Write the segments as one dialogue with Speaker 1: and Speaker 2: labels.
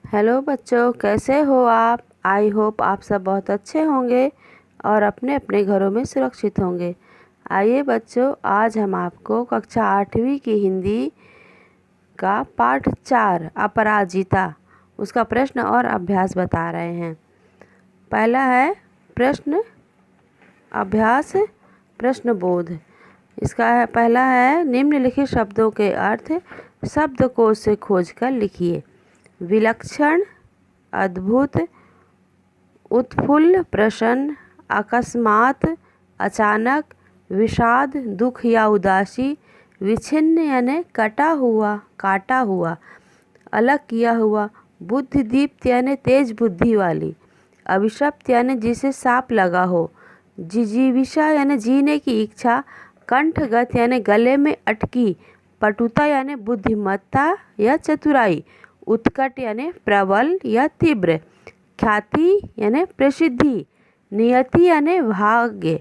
Speaker 1: Hello बच्चों, कैसे हो आप। आई होप आप सब बहुत अच्छे होंगे और अपने अपने घरों में सुरक्षित होंगे। आइए बच्चों, आज हम आपको कक्षा 8वीं की हिंदी का पाठ 4 अपराजिता उसका प्रश्न और अभ्यास बता रहे हैं। पहला है प्रश्न अभ्यास प्रश्नबोध। इसका पहला है निम्नलिखित शब्दों के अर्थ शब्दकोश से खोजकर लिखिए। विलक्षण, अद्भुत, उत्फुल्ल, प्रसन्न, अकस्मात, अचानक, विषाद, दुख या उदासी, विच्छिन्न यानी कटा हुआ, काटा हुआ, अलग किया हुआ, बुद्धिदीप्त यानी तेज बुद्धि वाली, अभिशप्त यानी जिसे सांप लगा हो, जिजीविषा यानी जीने की इच्छा, कंठगत यानी गले में अटकी, पटुता यानी बुद्धिमत्ता या चतुराई, उत्कट यानी प्रबल या तीव्र, ख्याति यानी प्रसिद्धि, नियति यानी भाग्य,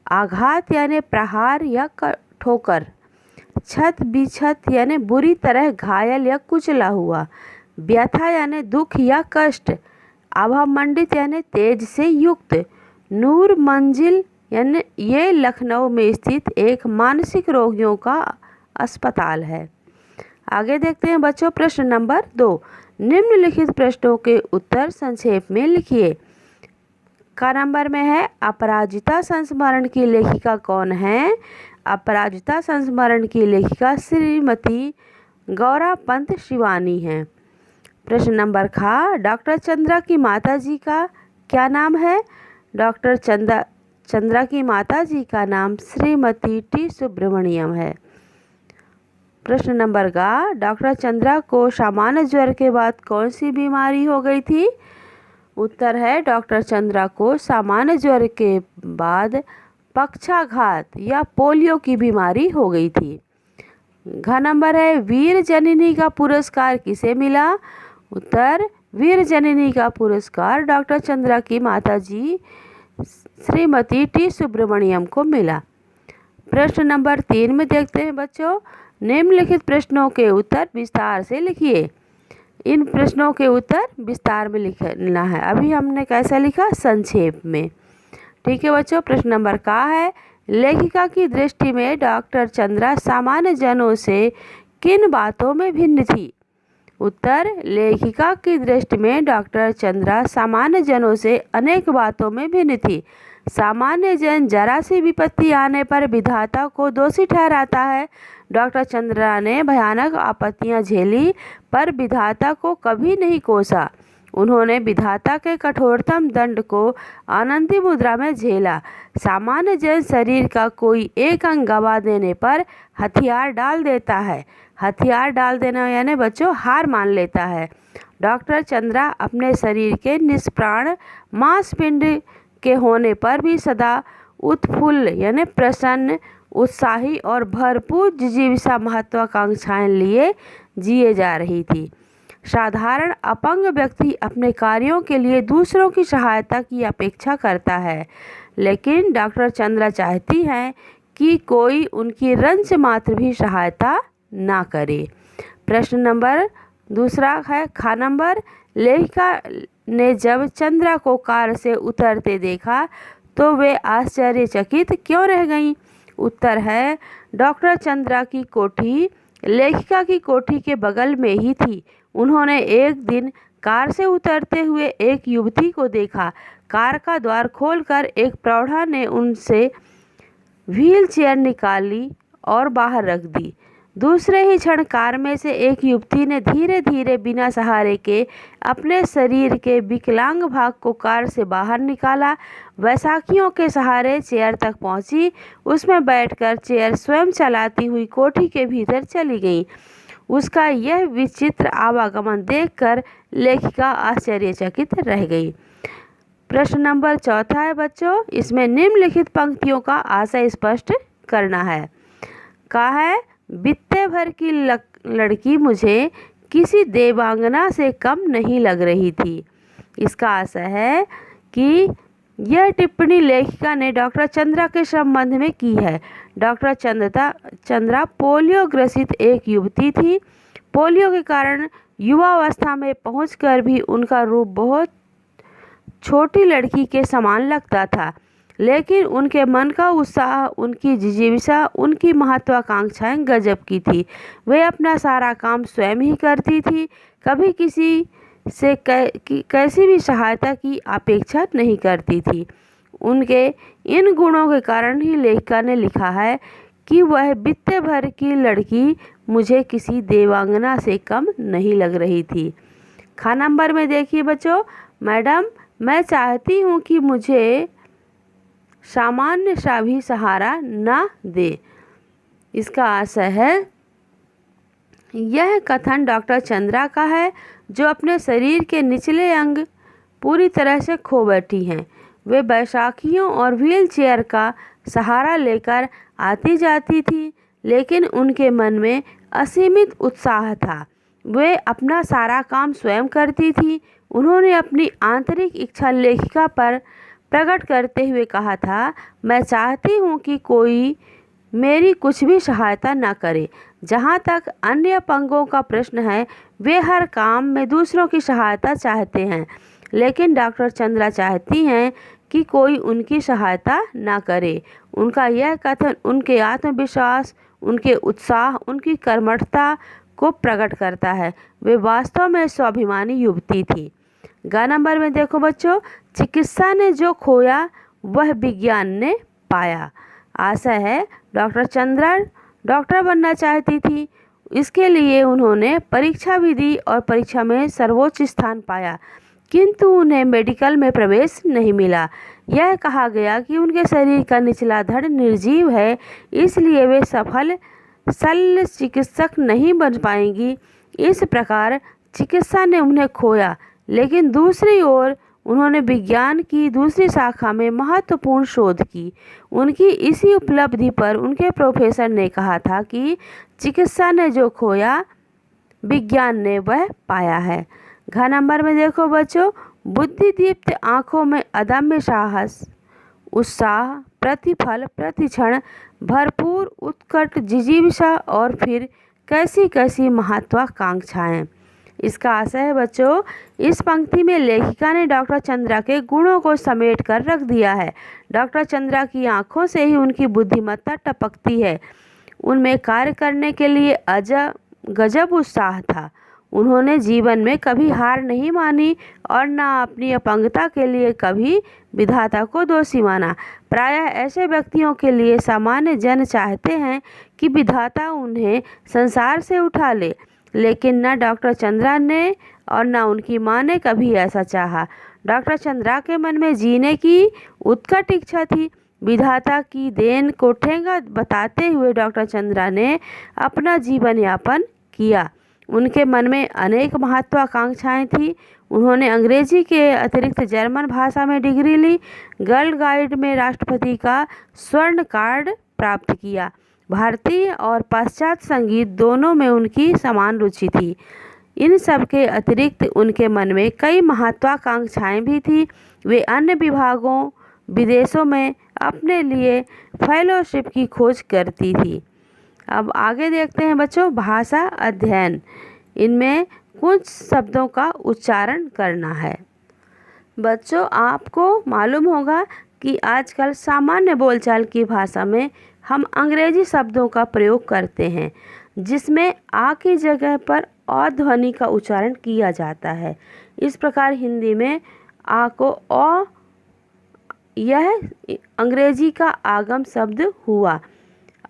Speaker 1: आघात यानी प्रहार या ठोकर, छत बिछत यानी बुरी तरह घायल या कुचला हुआ, व्यथा यानी दुख या कष्ट, आभामंडित यानी तेज से युक्त, नूर मंजिल यानी ये लखनऊ में स्थित एक मानसिक रोगियों का अस्पताल है। आगे देखते हैं बच्चों, प्रश्न नंबर 2। निम्नलिखित प्रश्नों के उत्तर संक्षेप में लिखिए। का नंबर में है अपराजिता संस्मरण की लेखिका कौन है। अपराजिता संस्मरण की लेखिका श्रीमती गौरा पंत शिवानी है। प्रश्न नंबर खा, डॉक्टर चंद्रा की माताजी का क्या नाम है। डॉक्टर चंद्रा की माताजी का नाम श्रीमती टी सुब्रमण्यम है। प्रश्न नंबर गा, डॉक्टर चंद्रा को सामान्य ज्वर के बाद कौन सी बीमारी हो गई थी। उत्तर है डॉक्टर चंद्रा को सामान्य ज्वर के बाद पक्षाघात या पोलियो की बीमारी हो गई थी। घ नंबर है वीर जननी का पुरस्कार किसे मिला। उत्तर वीर जननी का पुरस्कार डॉक्टर चंद्रा की माताजी श्रीमती टी सुब्रमण्यम को मिला। प्रश्न नंबर 3 में देखते हैं बच्चों, निम्नलिखित प्रश्नों के उत्तर विस्तार से लिखिए। इन प्रश्नों के उत्तर विस्तार में लिखना है। अभी हमने कैसा लिखा, संक्षेप में। ठीक है बच्चों, प्रश्न नंबर का है लेखिका की दृष्टि में डॉक्टर चंद्रा सामान्य जनों से किन बातों में भिन्न थी। उत्तर लेखिका की दृष्टि में डॉक्टर चंद्रा सामान्य जनों से अनेक बातों में भिन्न थी। सामान्य जन जरा सी विपत्ति आने पर विधाता को दोषी ठहराता है। डॉक्टर चंद्रा ने भयानक आपत्तियां झेली पर विधाता को कभी नहीं कोसा। उन्होंने विधाता के कठोरतम दंड को आनंदी मुद्रा में झेला। सामान्य जन शरीर का कोई एक अंग गवा देने पर हथियार डाल देता है। हथियार डाल देना यानी बच्चों हार मान लेता है। डॉक्टर चंद्रा अपने शरीर के निष्प्राण मांसपिंड के होने पर भी सदा उत्फुल्ल यानी प्रसन्न, उत्साही और भरपूर जिजीविषा महत्वाकांक्षाएं लिए जिए जा रही थी। साधारण अपंग व्यक्ति अपने कार्यों के लिए दूसरों की सहायता की अपेक्षा करता है, लेकिन डॉक्टर चंद्रा चाहती हैं कि कोई उनकी रंच मात्र भी सहायता ना करे। प्रश्न नंबर 2 है खा नंबर, लेखिका ने जब चंद्रा को कार से उतरते देखा तो वे आश्चर्यचकित क्यों रह गईं। उत्तर है डॉक्टर चंद्रा की कोठी लेखिका की कोठी के बगल में ही थी। उन्होंने एक दिन कार से उतरते हुए एक युवती को देखा। कार का द्वार खोलकर एक प्रौढ़ा ने उनसे व्हील चेयर निकाली और बाहर रख दी। दूसरे ही क्षण कार में से एक युवती ने धीरे धीरे बिना सहारे के अपने शरीर के विकलांग भाग को कार से बाहर निकाला। बैसाखियों के सहारे चेयर तक पहुंची। उसमें बैठकर चेयर स्वयं चलाती हुई कोठी के भीतर चली गई। उसका यह विचित्र आवागमन देखकर लेखिका आश्चर्यचकित रह गई। प्रश्न नंबर 4 है बच्चों, इसमें निम्नलिखित पंक्तियों का आशय स्पष्ट करना है। का है बित्ते भर की लड़की मुझे किसी देवांगना से कम नहीं लग रही थी। इसका आशय है कि यह टिप्पणी लेखिका ने डॉक्टर चंद्रा के संबंध में की है। डॉक्टर चंद्रा पोलियो ग्रसित एक युवती थी। पोलियो के कारण युवावस्था में पहुंचकर भी उनका रूप बहुत छोटी लड़की के समान लगता था, लेकिन उनके मन का उत्साह, उनकी जिजीविषा, उनकी महत्वाकांक्षाएं गजब की थी। वे अपना सारा काम स्वयं ही करती थी, कभी किसी से कैसी भी सहायता की अपेक्षा नहीं करती थी। उनके इन गुणों के कारण ही लेखिका ने लिखा है कि वह बित्ते भर की लड़की मुझे किसी देवांगना से कम नहीं लग रही थी। खा नंबर में देखिए बच्चों, मैडम मैं चाहती हूँ कि मुझे सामान्य सा भी सहारा न दे। इसका आशय है, यह कथन डॉक्टर चंद्रा का है, जो अपने शरीर के निचले अंग पूरी तरह से खो बैठी हैं। वे बैसाखियों और व्हील चेयर का सहारा लेकर आती जाती थी, लेकिन उनके मन में असीमित उत्साह था। वे अपना सारा काम स्वयं करती थी। उन्होंने अपनी आंतरिक इच्छा लेखिका पर प्रकट करते हुए कहा था, मैं चाहती हूँ कि कोई मेरी कुछ भी सहायता न करे। जहाँ तक अन्य अपंगों का प्रश्न है, वे हर काम में दूसरों की सहायता चाहते हैं, लेकिन डॉक्टर चंद्रा चाहती हैं कि कोई उनकी सहायता न करे। उनका यह कथन उनके आत्मविश्वास, उनके उत्साह, उनकी कर्मठता को प्रकट करता है। वे वास्तव में स्वाभिमानी युवती थी। ग नंबर में देखो बच्चों, चिकित्सा ने जो खोया वह विज्ञान ने पाया। आशय है, डॉक्टर चंद्रा डॉक्टर बनना चाहती थी, इसके लिए उन्होंने परीक्षा भी दी और परीक्षा में सर्वोच्च स्थान पाया, किंतु उन्हें मेडिकल में प्रवेश नहीं मिला। यह कहा गया कि उनके शरीर का निचला धड़ निर्जीव है, इसलिए वे सफल शल्य चिकित्सक नहीं बन पाएंगी। इस प्रकार चिकित्सा ने उन्हें खोया, लेकिन दूसरी ओर उन्होंने विज्ञान की दूसरी शाखा में महत्वपूर्ण शोध की। उनकी इसी उपलब्धि पर उनके प्रोफेसर ने कहा था कि चिकित्सा ने जो खोया विज्ञान ने वह पाया है। घ नंबर में देखो बच्चों, बुद्धि दीप्त आँखों में अदम्य साहस, उत्साह, प्रतिफल, प्रतिक्षण, भरपूर उत्कट जिजीविषा और फिर कैसी कैसी महत्वाकांक्षाएं। इसका आशय है बच्चों, इस पंक्ति में लेखिका ने डॉक्टर चंद्रा के गुणों को समेट कर रख दिया है। डॉक्टर चंद्रा की आंखों से ही उनकी बुद्धिमत्ता टपकती है। उनमें कार्य करने के लिए गजब उत्साह था। उन्होंने जीवन में कभी हार नहीं मानी और न अपनी अपंगता के लिए कभी विधाता को दोषी माना। प्रायः ऐसे व्यक्तियों के लिए सामान्य जन चाहते हैं कि विधाता उन्हें संसार से उठा ले, लेकिन न डॉक्टर चंद्रा ने और न उनकी माँ ने कभी ऐसा चाहा। डॉक्टर चंद्रा के मन में जीने की उत्कट इच्छा थी। विधाता की देन को ठेंगा बताते हुए डॉक्टर चंद्रा ने अपना जीवन यापन किया। उनके मन में अनेक महत्वाकांक्षाएं थी। उन्होंने अंग्रेजी के अतिरिक्त जर्मन भाषा में डिग्री ली, गर्ल गाइड में राष्ट्रपति का स्वर्ण कार्ड प्राप्त किया। भारतीय और पाश्चात्य संगीत दोनों में उनकी समान रुचि थी। इन सब के अतिरिक्त उनके मन में कई महत्वाकांक्षाएं भी थी। वे अन्य विभागों, विदेशों में अपने लिए फेलोशिप की खोज करती थी। अब आगे देखते हैं बच्चों, भाषा अध्ययन। इनमें कुछ शब्दों का उच्चारण करना है। बच्चों, आपको मालूम होगा कि आजकल सामान्य बोलचाल की भाषा में हम अंग्रेजी शब्दों का प्रयोग करते हैं, जिसमें आ की जगह पर अ ध्वनि का उच्चारण किया जाता है। इस प्रकार हिंदी में आ को अ, यह अंग्रेजी का आगम शब्द हुआ।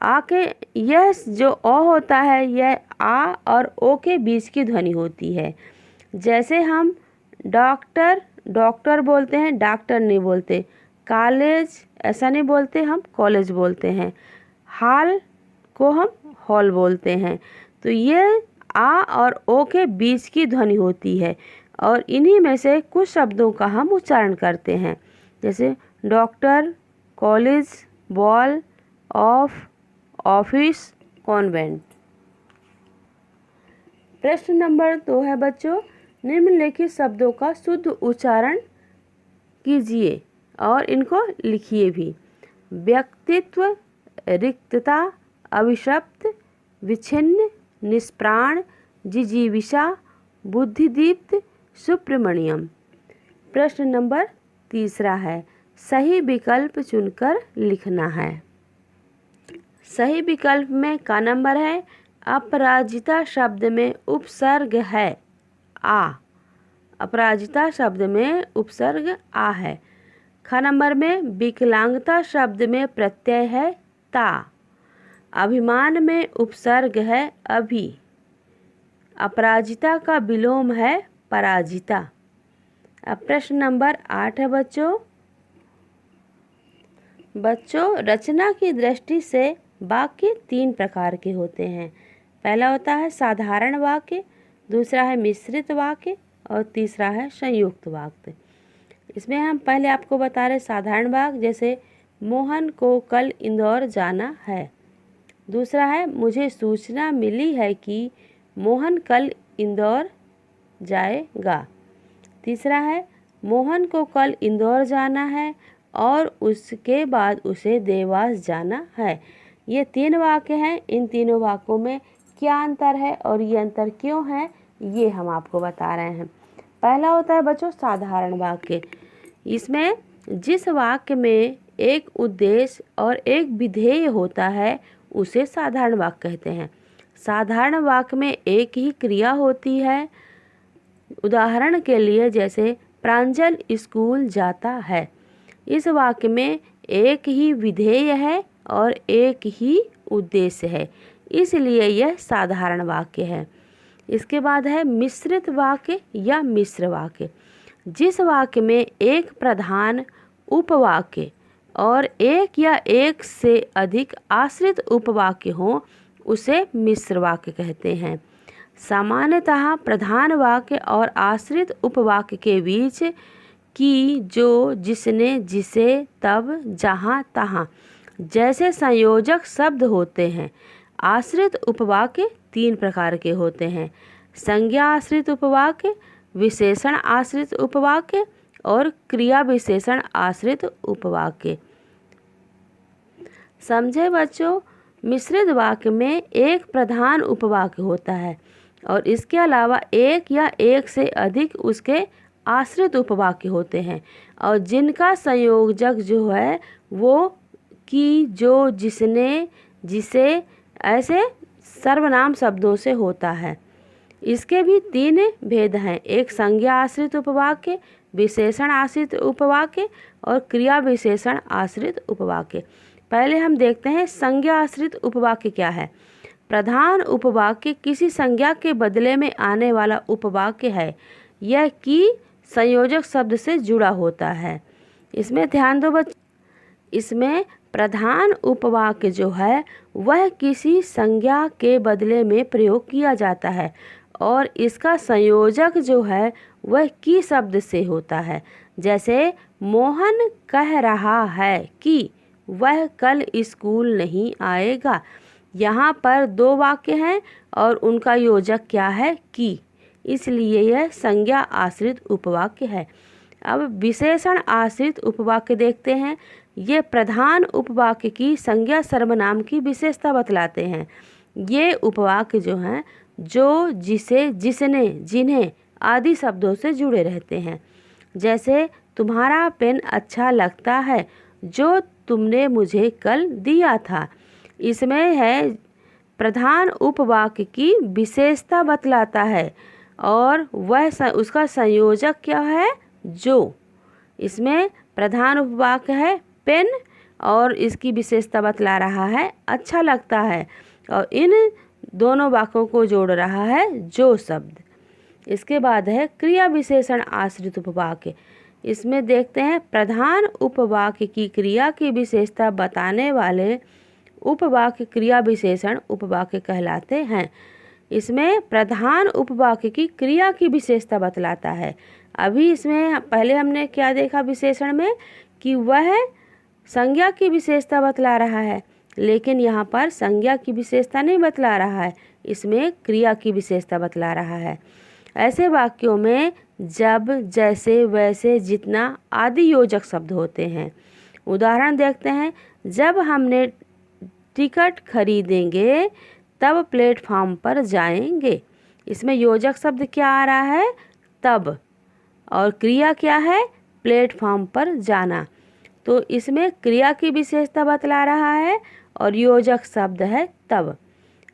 Speaker 1: आ के यह जो अ होता है, यह आ और ओ के बीच की ध्वनि होती है। जैसे हम डॉक्टर बोलते हैं, डॉक्टर नहीं बोलते। कॉलेज ऐसा नहीं बोलते, हम कॉलेज बोलते हैं। हॉल को हम हॉल बोलते हैं। तो ये आ और ओ के बीच की ध्वनि होती है और इन्हीं में से कुछ शब्दों का हम उच्चारण करते हैं, जैसे doctor, college, ball, of, office, convent. प्रश्न नंबर 2 है बच्चों, निम्नलिखित शब्दों का शुद्ध उच्चारण कीजिए और इनको लिखिए भी। व्यक्तित्व, रिक्तता, अभिशप्त, विच्छिन्न, निष्प्राण, जिजीविषा, बुद्धिदीप्त सुब्रमण्यम। प्रश्न नंबर 3 है, सही विकल्प चुनकर लिखना है। सही विकल्प में का नंबर है, अपराजिता शब्द में उपसर्ग है आ। अपराजिता शब्द में उपसर्ग आ है। ख नंबर में विकलांगता शब्द में प्रत्यय है ता। अभिमान में उपसर्ग है अभी। अपराजिता का विलोम है पराजिता। अब प्रश्न नंबर 8 है बच्चों रचना की दृष्टि से वाक्य 3 प्रकार के होते हैं। पहला होता है साधारण वाक्य, दूसरा है मिश्रित वाक्य और तीसरा है संयुक्त वाक्य। इसमें हम पहले आपको बता रहे साधारण वाक्य, जैसे मोहन को कल इंदौर जाना है। दूसरा है मुझे सूचना मिली है कि मोहन कल इंदौर जाएगा। तीसरा है मोहन को कल इंदौर जाना है और उसके बाद उसे देवास जाना है। ये 3 वाक्य हैं। इन तीनों वाक्यों में क्या अंतर है और ये अंतर क्यों है, ये हम आपको बता रहे हैं। पहला होता है बच्चों साधारण वाक्य। इसमें जिस वाक्य में एक उद्देश्य और एक विधेय होता है उसे साधारण वाक्य कहते हैं। साधारण वाक्य में एक ही क्रिया होती है। उदाहरण के लिए जैसे प्रांजल स्कूल जाता है। इस वाक्य में एक ही विधेय है और एक ही उद्देश्य है, इसलिए यह साधारण वाक्य है। इसके बाद है मिश्रित वाक्य या मिश्र वाक्य। जिस वाक्य में एक प्रधान उपवाक्य और एक या एक से अधिक आश्रित उपवाक्य हो उसे मिश्र वाक्य कहते हैं। सामान्यतः प्रधान वाक्य और आश्रित उपवाक्य के बीच की, जो, जिसने, जिसे, तब, जहाँ, तहाँ जैसे संयोजक शब्द होते हैं। आश्रित उपवाक्य 3 प्रकार के होते हैं, संज्ञा आश्रित उपवाक्य, विशेषण आश्रित उपवाक्य और क्रिया विशेषण आश्रित उपवाक्य। समझे बच्चों, मिश्रित वाक्य में एक प्रधान उपवाक्य होता है और इसके अलावा एक या एक से अधिक उसके आश्रित उपवाक्य होते हैं और जिनका संयोजक जो है वो, कि, जो, जिसने, जिसे ऐसे सर्वनाम शब्दों से होता है। इसके भी 3 भेद हैं, एक संज्ञा आश्रित उपवाक्य, विशेषण आश्रित उपवाक्य और क्रिया विशेषण आश्रित उपवाक्य। पहले हम देखते हैं संज्ञा आश्रित उपवाक्य क्या है। प्रधान उपवाक्य किसी संज्ञा के बदले में आने वाला उपवाक्य है। यह कि संयोजक शब्द से जुड़ा होता है। इसमें ध्यान दो बच्चों, इसमें प्रधान उपवाक्य जो है वह किसी संज्ञा के बदले में प्रयोग किया जाता है और इसका संयोजक जो है वह कि शब्द से होता है। जैसे मोहन कह रहा है कि वह कल स्कूल नहीं आएगा। यहाँ पर 2 वाक्य हैं और उनका योजक क्या है, कि, इसलिए यह संज्ञा आश्रित उपवाक्य है। अब विशेषण आश्रित उपवाक्य देखते हैं। ये प्रधान उपवाक्य की संज्ञा सर्वनाम की विशेषता बतलाते हैं। ये उपवाक्य जो हैं जो, जिसे, जिसने, जिन्हें आदि शब्दों से जुड़े रहते हैं। जैसे तुम्हारा पेन अच्छा लगता है जो तुमने मुझे कल दिया था। इसमें है प्रधान उपवाक्य की विशेषता बतलाता है और वह उसका संयोजक क्या है, जो। इसमें प्रधान उपवाक्य है पेन और इसकी विशेषता बतला रहा है अच्छा लगता है और इन दोनों वाक्यों को जोड़ रहा है जो शब्द। इसके बाद है क्रिया विशेषण आश्रित उपवाक्य। इसमें देखते हैं प्रधान उपवाक्य की क्रिया की विशेषता बताने वाले उपवाक्य क्रिया विशेषण उपवाक्य कहलाते हैं। इसमें प्रधान उपवाक्य की क्रिया की विशेषता बतलाता है। अभी इसमें पहले हमने क्या देखा विशेषण में, कि वह संज्ञा की विशेषता बतला रहा है, लेकिन यहाँ पर संज्ञा की विशेषता नहीं बतला रहा है, इसमें क्रिया की विशेषता बतला रहा है। ऐसे वाक्यों में जब, जैसे, वैसे, जितना आदि योजक शब्द होते हैं। उदाहरण देखते हैं, जब हमने टिकट खरीदेंगे तब प्लेटफॉर्म पर जाएंगे। इसमें योजक शब्द क्या आ रहा है? तब। और क्रिया क्या है? प्लेटफॉर्म पर जाना। तो इसमें क्रिया की विशेषता बतला रहा है और योजक शब्द है तब।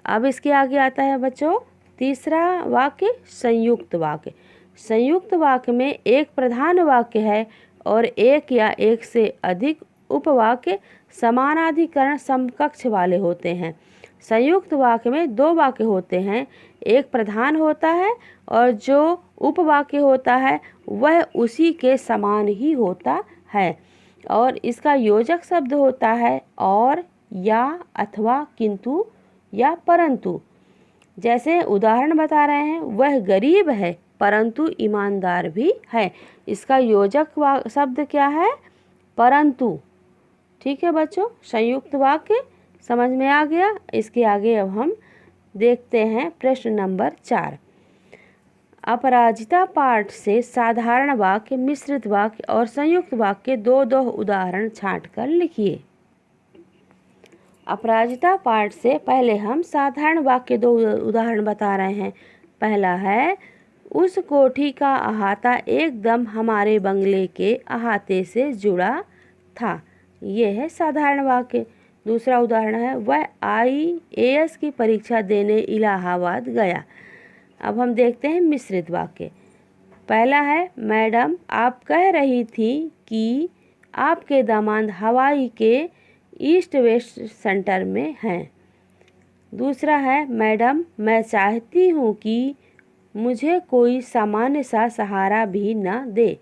Speaker 1: अब इसके आगे आता है बच्चों तीसरा वाक्य, संयुक्त वाक्य। संयुक्त वाक्य में एक प्रधान वाक्य है और एक या एक से अधिक उपवाक्य समानाधिकरण समकक्ष वाले होते हैं। संयुक्त वाक्य में दो वाक्य होते हैं, एक प्रधान होता है और जो उपवाक्य होता है वह उसी के समान ही होता है और इसका योजक शब्द होता है और, या, अथवा, किंतु या परंतु। जैसे उदाहरण बता रहे हैं, वह गरीब है परंतु ईमानदार भी है। इसका योजक शब्द क्या है? परंतु। ठीक है बच्चों, संयुक्त वाक्य समझ में आ गया। इसके आगे अब हम देखते हैं प्रश्न नंबर 4। अपराजिता पाठ से साधारण वाक्य, मिश्रित वाक्य और संयुक्त वाक्य दो दो उदाहरण छांटकर लिखिए। अपराजिता पाठ से पहले हम साधारण वाक्य दो उदाहरण बता रहे हैं। पहला है, उस कोठी का अहाता एकदम हमारे बंगले के अहाते से जुड़ा था। ये है साधारण वाक्य। दूसरा उदाहरण है, वह IAS की परीक्षा देने इलाहाबाद गया। अब हम देखते हैं मिश्रित वाक्य। पहला है, मैडम आप कह रही थी कि आपके दामाद हवाई के ईस्ट वेस्ट सेंटर में हैं। दूसरा है, मैडम मैं चाहती हूँ कि मुझे कोई सामान्य सा सहारा भी न दे।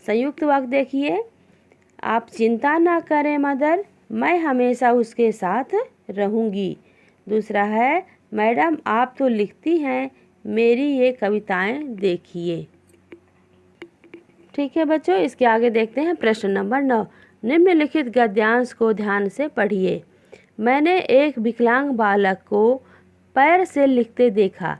Speaker 1: संयुक्त वाक्य देखिए, आप चिंता ना करें मदर, मैं हमेशा उसके साथ रहूँगी। दूसरा है, मैडम आप तो लिखती हैं, मेरी ये कविताएं देखिए। ठीक है बच्चों, इसके आगे देखते हैं प्रश्न नंबर 9। निम्नलिखित गद्यांश को ध्यान से पढ़िए। मैंने एक विकलांग बालक को पैर से लिखते देखा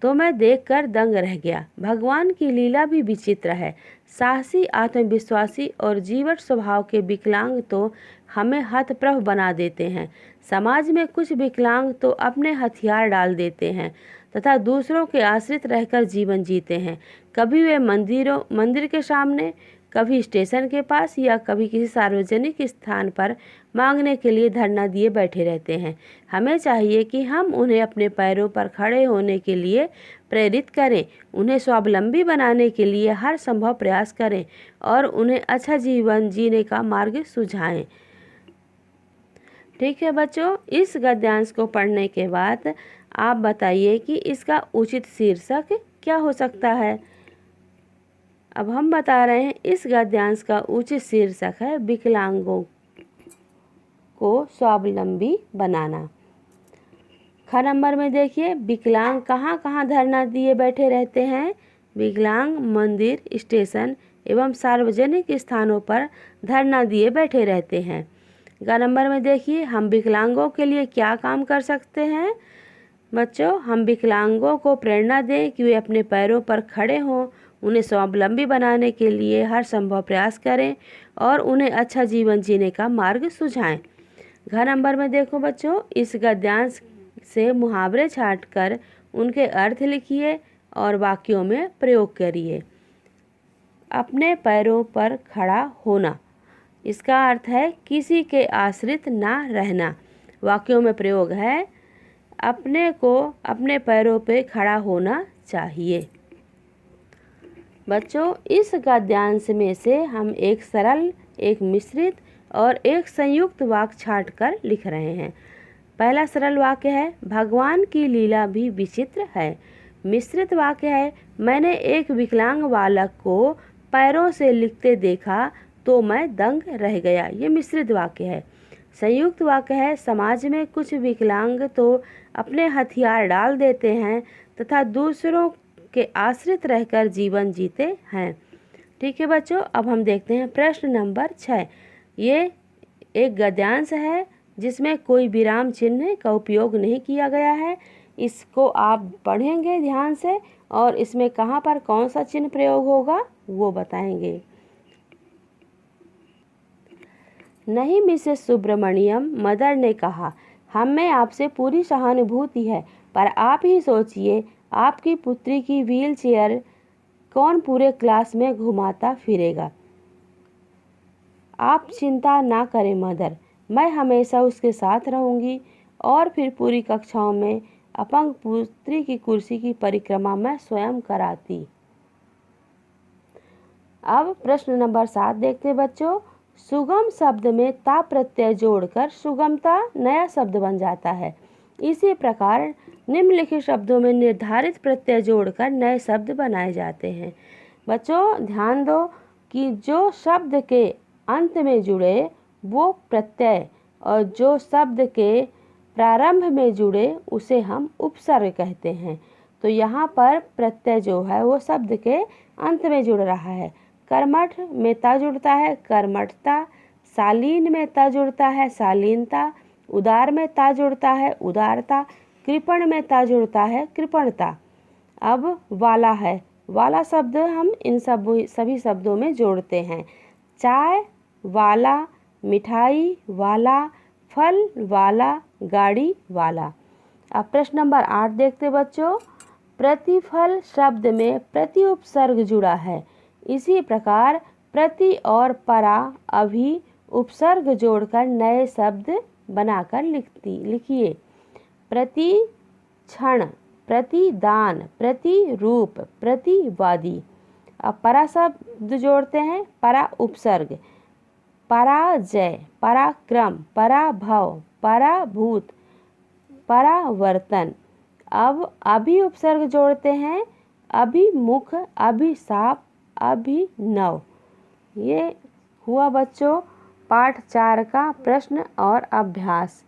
Speaker 1: तो मैं देखकर दंग रह गया। भगवान की लीला भी विचित्र है। साहसी, आत्मविश्वासी और जीवट स्वभाव के विकलांग तो हमें हतप्रभ बना देते हैं। समाज में कुछ विकलांग तो अपने हथियार डाल देते हैं तथा दूसरों के आश्रित रहकर जीवन जीते हैं। कभी वे मंदिर के सामने, कभी स्टेशन के पास या कभी किसी सार्वजनिक स्थान पर मांगने के लिए धरना दिए बैठे रहते हैं। हमें चाहिए कि हम उन्हें अपने पैरों पर खड़े होने के लिए प्रेरित करें, उन्हें स्वावलंबी बनाने के लिए हर संभव प्रयास करें और उन्हें अच्छा जीवन जीने का मार्ग सुझाएं। ठीक है बच्चों, इस गद्यांश को पढ़ने के बाद आप बताइए कि इसका उचित शीर्षक क्या हो सकता है। अब हम बता रहे हैं, इस गद्यांश का उचित शीर्षक है विकलांगों को स्वावलंबी बनाना। ख नंबर में देखिए, विकलांग कहाँ कहाँ धरना दिए बैठे रहते हैं? विकलांग मंदिर, स्टेशन एवं सार्वजनिक स्थानों पर धरना दिए बैठे रहते हैं। ग नंबर में देखिए, हम विकलांगों के लिए क्या काम कर सकते हैं? बच्चों, हम विकलांगों को प्रेरणा दें कि वे अपने पैरों पर खड़े हों, उन्हें स्वावलंबी बनाने के लिए हर संभव प्रयास करें और उन्हें अच्छा जीवन जीने का मार्ग सुझाएं। घ नंबर में देखो बच्चों, इस गद्यांश से मुहावरे छांटकर उनके अर्थ लिखिए और वाक्यों में प्रयोग करिए। अपने पैरों पर खड़ा होना, इसका अर्थ है किसी के आश्रित ना रहना। वाक्यों में प्रयोग है, अपने को अपने पैरों पे खड़ा होना चाहिए। बच्चों, इस गद्यांश में से हम एक सरल, एक मिश्रित और एक संयुक्त वाक्य छांटकर लिख रहे हैं। पहला सरल वाक्य है, भगवान की लीला भी विचित्र है। मिश्रित वाक्य है, मैंने एक विकलांग बालक को पैरों से लिखते देखा तो मैं दंग रह गया। ये मिश्रित वाक्य है। संयुक्त वाक्य है, समाज में कुछ विकलांग तो अपने हथियार डाल देते हैं तथा दूसरों के आश्रित रहकर जीवन जीते हैं। ठीक है बच्चों, अब हम देखते हैं प्रश्न नंबर 6। ये एक गद्यांश है जिसमें कोई विराम चिन्ह का उपयोग नहीं किया गया है। इसको आप पढ़ेंगे ध्यान से और इसमें कहाँ पर कौन सा चिन्ह प्रयोग होगा वो बताएंगे। नहीं मिसेस सुब्रमण्यम, मदर ने कहा, हमें आपसे पूरी सहानुभूति है, पर आप ही सोचिए, आपकी पुत्री की व्हील चेयर कौन पूरे क्लास में घुमाता फिरेगा? आप चिंता ना करें मदर, मैं हमेशा उसके साथ रहूंगी और फिर पूरी कक्षाओं में अपंग पुत्री की कुर्सी की परिक्रमा मैं स्वयं कराती। अब प्रश्न नंबर 7 देखते बच्चों। सुगम शब्द में ता प्रत्यय जोड़कर सुगमता नया शब्द बन जाता है। इसी प्रकार निम्नलिखित शब्दों में निर्धारित प्रत्यय जोड़कर नए शब्द बनाए जाते हैं। बच्चों ध्यान दो कि जो शब्द के अंत में जुड़े वो प्रत्यय और जो शब्द के प्रारंभ में जुड़े उसे हम उपसर्ग कहते हैं। तो यहाँ पर प्रत्यय जो है वो शब्द के अंत में जुड़ रहा है। कर्मठ में ता जुड़ता है कर्मठता, शालीन में ता जुड़ता है शालीनता, उदार में ता जुड़ता है उदारता, कृपण में ता जुड़ता है कृपणता। अब वाला है, वाला शब्द हम इन सभी शब्दों में जोड़ते हैं। चाय वाला, मिठाई वाला, फल वाला, गाड़ी वाला। अब प्रश्न नंबर 8 देखते बच्चों। प्रतिफल शब्द में प्रति उपसर्ग जुड़ा है। इसी प्रकार प्रति और परा अभी उपसर्ग जोड़कर नए शब्द बनाकर लिखिए। प्रति क्षण, प्रतिदान, प्रतिरूप, प्रतिवादी। अब परा शब्द जोड़ते हैं, परा उपसर्ग, पराजय, पराक्रम, पराभव, पराभूत, परावर्तन। अब अभी उपसर्ग जोड़ते हैं, अभिमुख, अभिशाप, अभिनव। ये हुआ बच्चों पाठ 4 का प्रश्न और अभ्यास।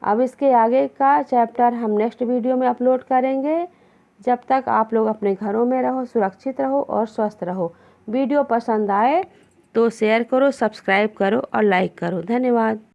Speaker 1: अब इसके आगे का चैप्टर हम नेक्स्ट वीडियो में अपलोड करेंगे। जब तक आप लोग अपने घरों में रहो, सुरक्षित रहो और स्वस्थ रहो। वीडियो पसंद आए तो शेयर करो, सब्सक्राइब करो और लाइक करो। धन्यवाद।